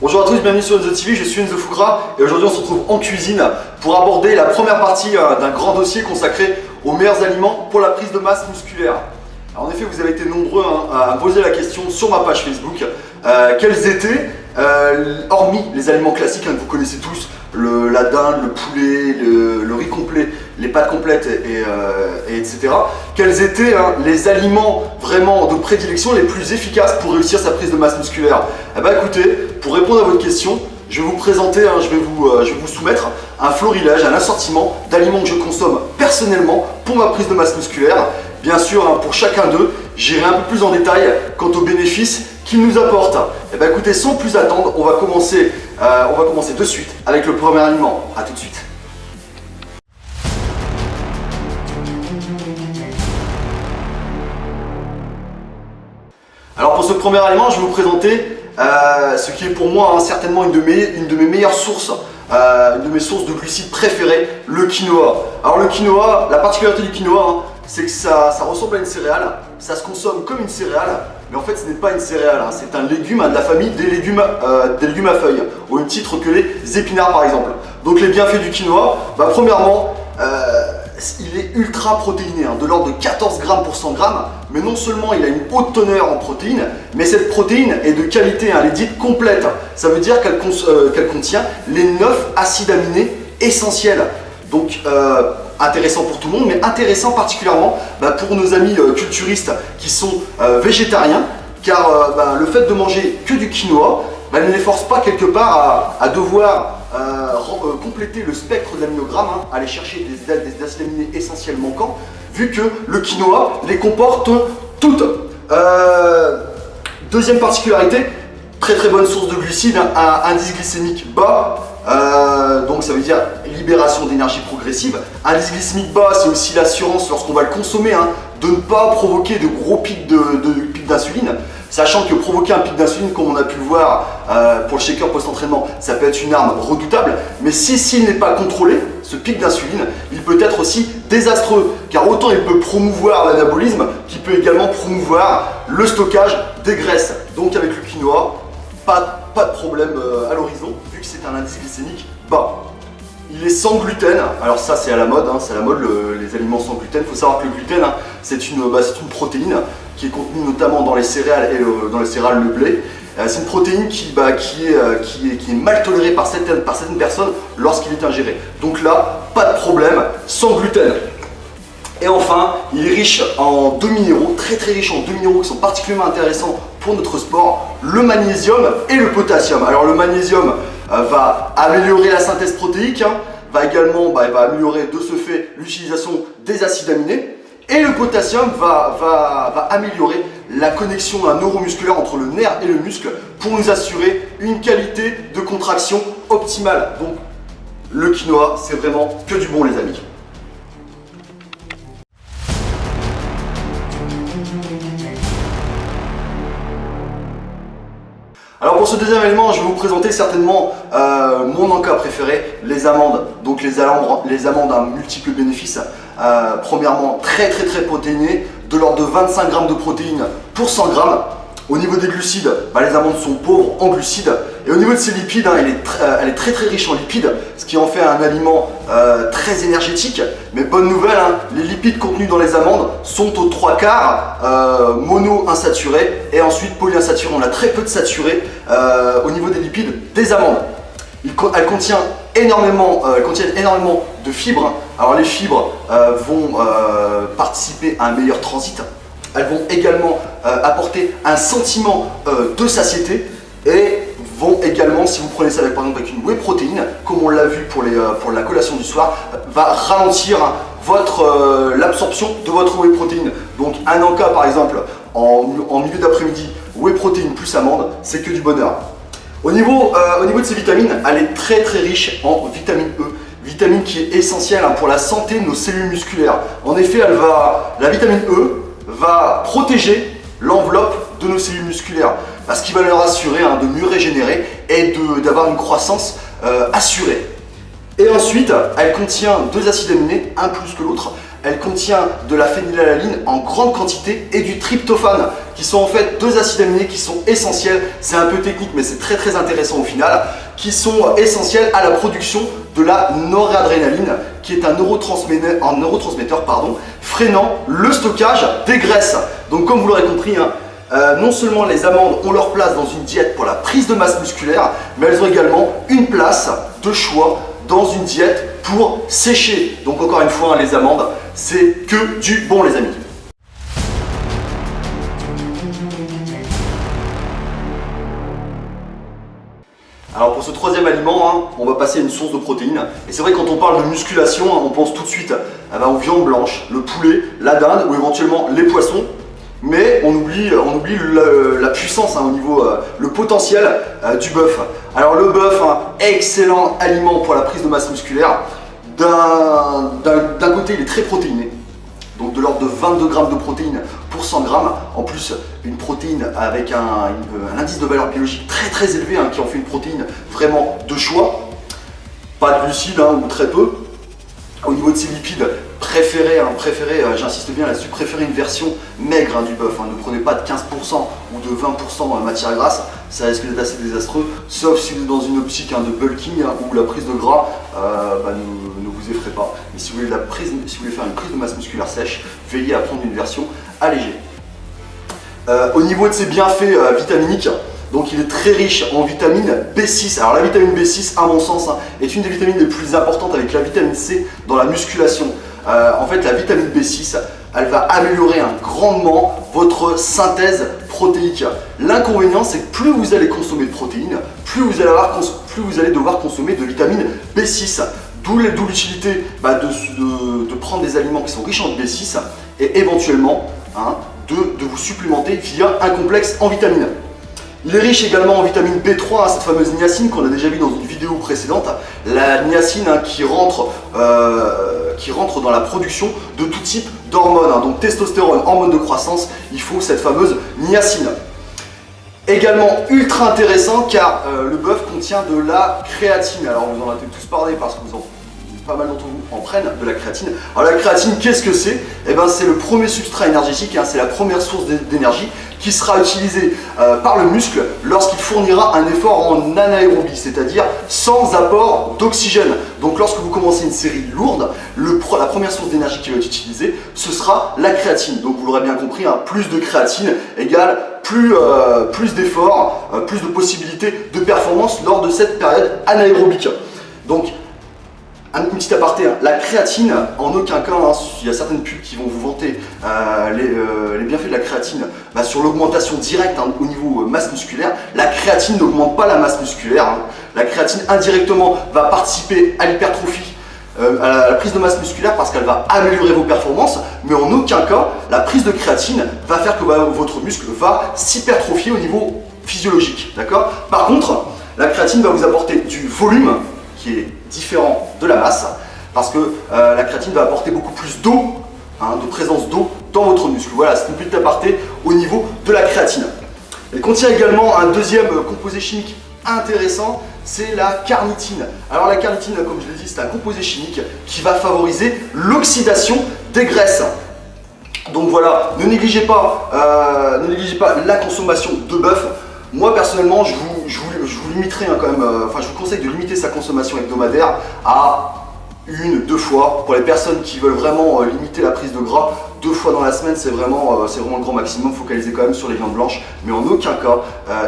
Bonjour à tous, bienvenue sur Enzo TV, je suis Enzo Fougra et aujourd'hui on se retrouve en cuisine pour aborder la première partie d'un grand dossier consacré aux meilleurs aliments pour la prise de masse musculaire. Alors en effet, vous avez été nombreux à me poser la question sur ma page Facebook, quels étaient, hormis les aliments classiques que vous connaissez tous, la dinde, le poulet, le riz complet, les pâtes complètes etc. Quels étaient les aliments vraiment de prédilection les plus efficaces pour réussir sa prise de masse musculaire? Eh bien écoutez, pour répondre à votre question, je vais vous présenter, je vais vous soumettre un florilège, un assortiment d'aliments que je consomme personnellement pour ma prise de masse musculaire. Bien sûr, pour chacun d'eux, j'irai un peu plus en détail quant aux bénéfices qu'ils nous apportent. Eh bien écoutez, sans plus attendre, on va commencer de suite avec le premier aliment. A tout de suite. Alors pour ce premier aliment, je vais vous présenter ce qui est pour moi certainement une de mes meilleures sources, une de mes sources de glucides préférées, le quinoa. Alors le quinoa, la particularité du quinoa, c'est que ça ressemble à une céréale, ça se consomme comme une céréale, mais en fait ce n'est pas une céréale, c'est un légume de la famille des légumes à feuilles, au même titre que les épinards par exemple. Donc les bienfaits du quinoa, premièrement, il est ultra protéiné, de l'ordre de 14 grammes pour 100 grammes, mais non seulement il a une haute teneur en protéines, mais cette protéine est de qualité, elle est dite complète. Ça veut dire qu'elle contient les 9 acides aminés essentiels. Donc intéressant pour tout le monde, mais intéressant particulièrement pour nos amis culturistes qui sont végétariens, car le fait de manger que du quinoa ne les force pas quelque part à devoir compléter le spectre d'aminogrammes, aller chercher des acides aminés essentiels manquants, vu que le quinoa les comporte toutes. Deuxième particularité, très bonne source de glucides, indice glycémique bas, donc ça veut dire libération d'énergie progressive. Indice glycémique bas, c'est aussi l'assurance lorsqu'on va le consommer, de ne pas provoquer de gros pics d'insuline. Sachant que provoquer un pic d'insuline, comme on a pu le voir pour le shaker post-entraînement, ça peut être une arme redoutable, mais s'il n'est pas contrôlé, ce pic d'insuline, il peut être aussi désastreux, car autant il peut promouvoir l'anabolisme, qu'il peut également promouvoir le stockage des graisses. Donc avec le quinoa, pas de problème à l'horizon, vu que c'est un indice glycémique bas. Il est sans gluten, alors ça c'est à la mode, c'est à la mode les aliments sans gluten. Il faut savoir que le gluten, c'est une protéine qui est contenue notamment dans les céréales et dans les céréales, le blé. C'est une protéine qui est mal tolérée par certaines personnes lorsqu'il est ingéré. Donc là, pas de problème, sans gluten. Et enfin, il est riche en deux minéraux, très riche en deux minéraux qui sont particulièrement intéressants pour notre sport, le magnésium et le potassium. Alors le magnésium va améliorer la synthèse protéique, va également améliorer de ce fait l'utilisation des acides aminés, et le potassium va améliorer la connexion neuromusculaire entre le nerf et le muscle pour nous assurer une qualité de contraction optimale. Donc le quinoa, c'est vraiment que du bon les amis. Alors pour ce deuxième élément, je vais vous présenter certainement mon encas préféré, les amandes. Donc les amandes à multiples bénéfices. Premièrement, très protéinées, de l'ordre de 25 grammes de protéines pour 100 grammes. Au niveau des glucides, les amandes sont pauvres en glucides. Et au niveau de ses lipides, elle est très riche en lipides, ce qui en fait un aliment très énergétique. Mais bonne nouvelle, les lipides contenus dans les amandes sont aux 3/4 mono-insaturés et ensuite polyinsaturés. On a très peu de saturés au niveau des lipides des amandes. Elles contiennent énormément de fibres. Alors les fibres vont participer à un meilleur transit. Elles vont également apporter un sentiment de satiété et vont également, si vous prenez ça par exemple avec une whey protéine, comme on l'a vu pour la collation du soir, va ralentir l'absorption de votre whey protéine. Donc un encas par exemple en milieu d'après-midi, whey protéine plus amande, c'est que du bonheur. Au niveau de ces vitamines, elle est très riche en vitamine E. Vitamine qui est essentielle pour la santé de nos cellules musculaires. En effet, la vitamine E va protéger l'enveloppe de nos cellules musculaires, ce qui va leur assurer de mieux régénérer et d'avoir une croissance assurée. Et ensuite, elle contient deux acides aminés, un plus que l'autre. elle contient de la phénylalanine en grande quantité et du tryptophane, qui sont en fait deux acides aminés qui sont essentiels, c'est un peu technique mais c'est très intéressant au final, qui sont essentiels à la production de la noradrénaline, qui est un neurotransmetteur freinant le stockage des graisses. Donc comme vous l'aurez compris, non seulement les amandes ont leur place dans une diète pour la prise de masse musculaire, mais elles ont également une place de choix dans une diète pour sécher. Donc encore une fois, les amandes, c'est que du bon les amis. Alors pour ce troisième aliment, on va passer à une source de protéines. Et c'est vrai quand on parle de musculation, on pense tout de suite aux viandes blanches, le poulet, la dinde ou éventuellement les poissons. Mais on oublie la puissance au niveau, le potentiel du bœuf. Alors le bœuf, excellent aliment pour la prise de masse musculaire. D'un côté, il est très protéiné, donc de l'ordre de 22 grammes de protéines pour 100 grammes. En plus, une protéine avec un indice de valeur biologique très élevé, qui en fait une protéine vraiment de choix. Pas de glucides ou très peu. Au niveau de ses lipides, préférez, j'insiste bien là-dessus, préférez une version maigre du bœuf. Ne prenez pas de 15% ou de 20% de matière grasse, ça risque d'être assez désastreux, sauf si vous êtes dans une optique de bulking où la prise de gras ne vous effraie pas. Mais si vous voulez faire une prise de masse musculaire sèche, veillez à prendre une version allégée. Au niveau de ses bienfaits vitaminiques, donc il est très riche en vitamine B6. Alors la vitamine B6, à mon sens, est une des vitamines les plus importantes avec la vitamine C dans la musculation. En fait, la vitamine B6, elle va améliorer grandement votre synthèse protéique. L'inconvénient, c'est que plus vous allez consommer de protéines, plus vous allez devoir consommer de vitamine B6. D'où l'utilité de prendre des aliments qui sont riches en B6 et éventuellement de vous supplémenter via un complexe en vitamines. Il est riche également en vitamine B3, cette fameuse niacine qu'on a déjà vu dans une vidéo précédente. La niacine qui rentre dans la production de tout type d'hormones, donc testostérone, hormone de croissance, il faut cette fameuse niacine. Également ultra intéressant car le bœuf contient de la créatine. Alors vous en avez tous parlé parce que pas mal d'entre vous en prennent de la créatine. Alors la créatine, qu'est-ce que c'est? C'est le premier substrat énergétique, c'est la première source d'énergie qui sera utilisée par le muscle lorsqu'il fournira un effort en anaérobie, c'est-à-dire sans apport d'oxygène. Donc lorsque vous commencez une série lourde, la première source d'énergie qui va être utilisée, ce sera la créatine. Donc vous l'aurez bien compris, plus de créatine égale plus d'efforts, plus de possibilités de performance lors de cette période anaérobique. Donc un petit aparté, la créatine, en aucun cas, il y a certaines pubs qui vont vous vanter les bienfaits de la créatine sur l'augmentation directe au niveau masse musculaire. La créatine n'augmente pas la masse musculaire. La créatine indirectement va participer à l'hypertrophie, à la prise de masse musculaire parce qu'elle va améliorer vos performances, mais en aucun cas, la prise de créatine va faire que votre muscle va s'hypertrophier au niveau physiologique. D'accord ? Par contre, la créatine va vous apporter du volume qui est différent de la masse parce que la créatine va apporter beaucoup plus d'eau, de présence d'eau dans votre muscle. Voilà, c'est une petite aparté au niveau de la créatine. Elle contient également un deuxième composé chimique intéressant, c'est la carnitine. Alors la carnitine, comme je l'ai dit, c'est un composé chimique qui va favoriser l'oxydation des graisses. Donc voilà, ne négligez pas la consommation de bœuf. Moi personnellement, je vous limiterai quand même, je vous conseille de limiter sa consommation hebdomadaire à 1-2 fois. Pour les personnes qui veulent vraiment limiter la prise de gras, 2 fois dans la semaine, c'est vraiment le grand maximum. Focalisez quand même sur les viandes blanches, mais en aucun cas,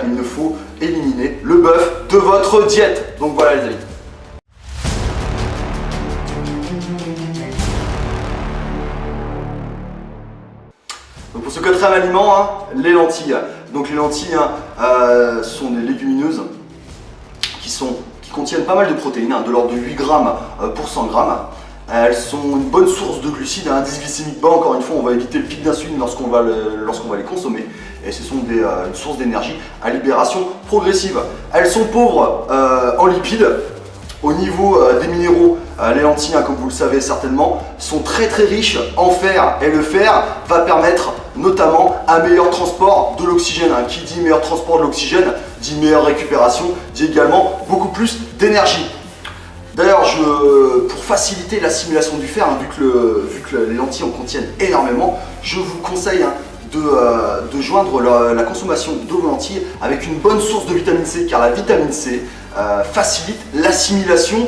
il ne faut éliminer le bœuf de votre diète. Donc voilà les amis. Donc pour ce quatrième aliment, les lentilles. Donc les lentilles sont des légumineuses qui contiennent pas mal de protéines, de l'ordre de 8 grammes pour 100 grammes. Elles sont une bonne source de glucides, un indice glycémique bas, encore une fois, on va éviter le pic d'insuline lorsqu'on va les consommer. Et ce sont une source d'énergie à libération progressive. Elles sont pauvres en lipides. Au niveau des minéraux, les lentilles, comme vous le savez certainement, sont très riches en fer. Et le fer va permettre notamment un meilleur transport de l'oxygène. Qui dit meilleur transport de l'oxygène, dit meilleure récupération, dit également beaucoup plus d'énergie. D'ailleurs, pour faciliter l'assimilation du fer, hein, vu que les lentilles en contiennent énormément, je vous conseille de joindre la consommation de vos lentilles avec une bonne source de vitamine C, car la vitamine C facilite l'assimilation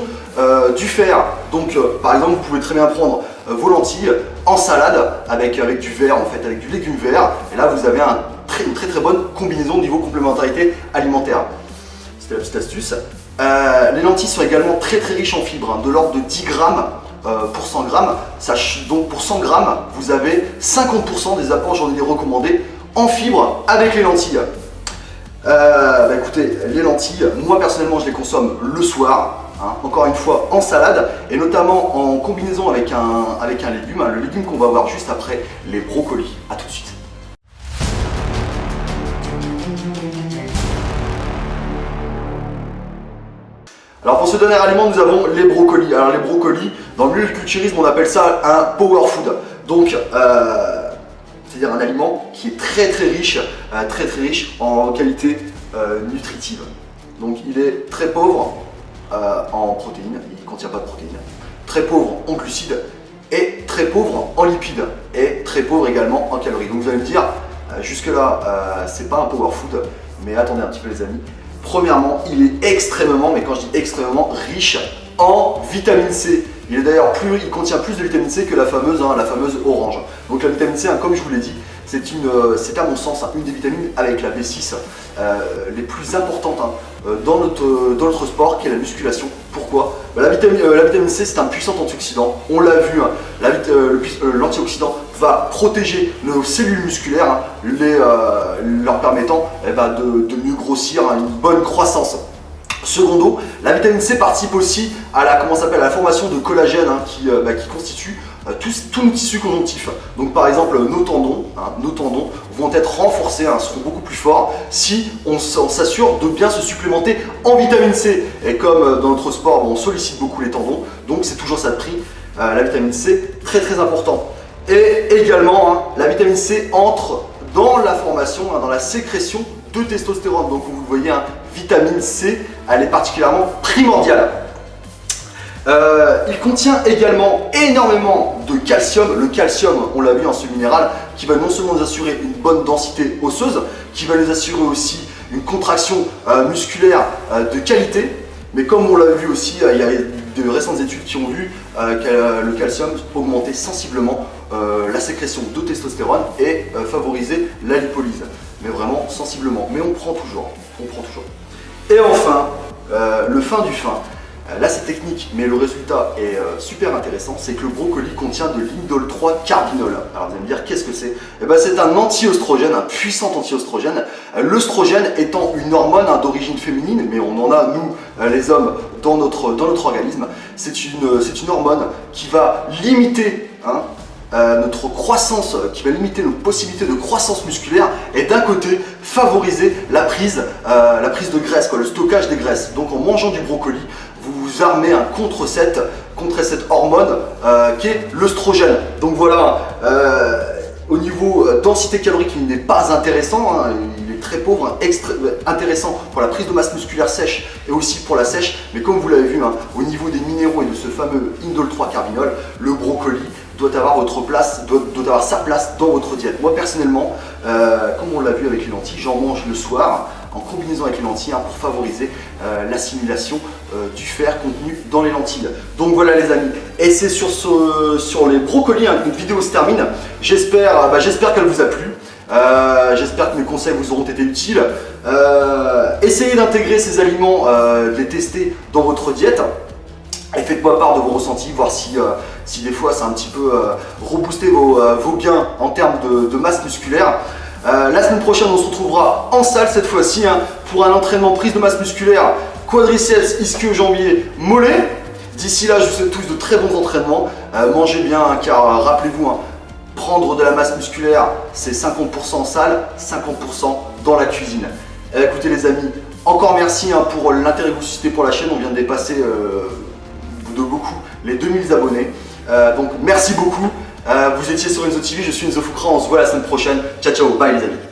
du fer. Donc par exemple, vous pouvez très bien prendre vos lentilles en salade avec du verre, en fait, avec du légume vert, et là vous avez une très très bonne combinaison au niveau complémentarité alimentaire. C'était la petite astuce. Les lentilles sont également très très riches en fibres, hein, de l'ordre de 10 grammes pour 100 grammes. Donc pour 100 grammes, vous avez 50% des apports journaliers recommandés en fibres avec les lentilles. Écoutez, les lentilles, moi personnellement je les consomme le soir, hein, encore une fois en salade, et notamment en combinaison avec un légume, hein, le légume qu'on va voir juste après, les brocolis. A tout de suite. Alors pour ce dernier aliment, nous avons les brocolis. Alors les brocolis, dans le milieu du culturisme, on appelle ça un power food. Donc, c'est-à-dire un aliment qui est très riche en qualité nutritive. Donc il est très pauvre en protéines, il ne contient pas de protéines, très pauvre en glucides et très pauvre en lipides et très pauvre également en calories. Donc vous allez me dire, jusque là, c'est pas un power food, mais attendez un petit peu les amis. Premièrement, il est extrêmement, mais quand je dis extrêmement, riche en vitamine C. Il contient plus de vitamine C que la fameuse orange. Donc la vitamine C, hein, comme je vous l'ai dit, c'est à mon sens une des vitamines avec la B6 les plus importantes dans notre sport, qui est la musculation. Pourquoi ? La vitamine C, c'est un puissant antioxydant. On l'a vu, hein, l'antioxydant va protéger nos cellules musculaires, hein, leur permettant de mieux grossir, hein, une bonne croissance. Secondo, la vitamine C participe aussi à la formation de collagène, hein, qui constitue tout nos tissus conjonctifs. Donc par exemple, nos tendons vont être renforcés, hein, seront beaucoup plus forts si on s'assure de bien se supplémenter en vitamine C. Et comme dans notre sport, on sollicite beaucoup les tendons, donc c'est toujours ça de prix. La vitamine C, très important. Et également, hein, la vitamine C entre dans la formation, hein, dans la sécrétion de testostérone. Donc vous le voyez, hein, vitamine C, elle est particulièrement primordiale. Il contient également énormément de calcium. Le calcium, on l'a vu, en ce minéral, qui va non seulement nous assurer une bonne densité osseuse, qui va nous assurer aussi une contraction musculaire de qualité. Mais comme on l'a vu aussi, il y a de récentes études qui ont vu que le calcium augmentait sensiblement la sécrétion de testostérone et favoriser la lipolyse. Mais vraiment sensiblement. Mais on prend toujours. Et enfin, le fin du fin. Là c'est technique, mais le résultat est super intéressant, c'est que le brocoli contient de l'indole 3 carbinol. Alors vous allez me dire, qu'est-ce que c'est ? C'est un anti-oestrogène, un puissant anti-oestrogène. L'œstrogène étant une hormone, hein, d'origine féminine, mais on en a, nous, les hommes, dans notre organisme. C'est une hormone qui va limiter, hein, notre croissance, qui va limiter nos possibilités de croissance musculaire, et d'un côté favoriser la prise de graisse, le stockage des graisses. Donc en mangeant du brocoli, vous vous armez contre cette hormone qui est l'œstrogène. Donc voilà, au niveau densité calorique, il n'est pas intéressant, hein, il est très pauvre, intéressant pour la prise de masse musculaire sèche et aussi pour la sèche, mais comme vous l'avez vu, hein, au niveau des minéraux et de ce fameux indole 3 carbinol, le brocoli doit avoir sa place dans votre diète. Moi personnellement, comme on l'a vu avec les lentilles, j'en mange le soir en combinaison avec les lentilles, hein, pour favoriser l'assimilation du fer contenu dans les lentilles. Donc voilà les amis, et c'est sur les brocolis, hein, que notre vidéo se termine. J'espère qu'elle vous a plu. J'espère que mes conseils vous auront été utiles. Essayez d'intégrer ces aliments, de les tester dans votre diète. Et faites-moi part de vos ressentis, voir si des fois ça a un petit peu reboosté vos gains en termes de masse musculaire. La semaine prochaine, on se retrouvera en salle cette fois-ci, hein, pour un entraînement prise de masse musculaire, quadriceps, ischio, jambier, mollet. D'ici là, je vous souhaite tous de très bons entraînements. Mangez bien, hein, car rappelez-vous, hein, prendre de la masse musculaire, c'est 50% en salle, 50% dans la cuisine. Écoutez les amis, encore merci, hein, pour l'intérêt que vous suscitez pour la chaîne. On vient de dépasser de beaucoup les 2000 abonnés. Donc merci beaucoup. Vous étiez sur Enzo TV, je suis Enzo Foucra, on se voit la semaine prochaine. Ciao ciao, bye les amis.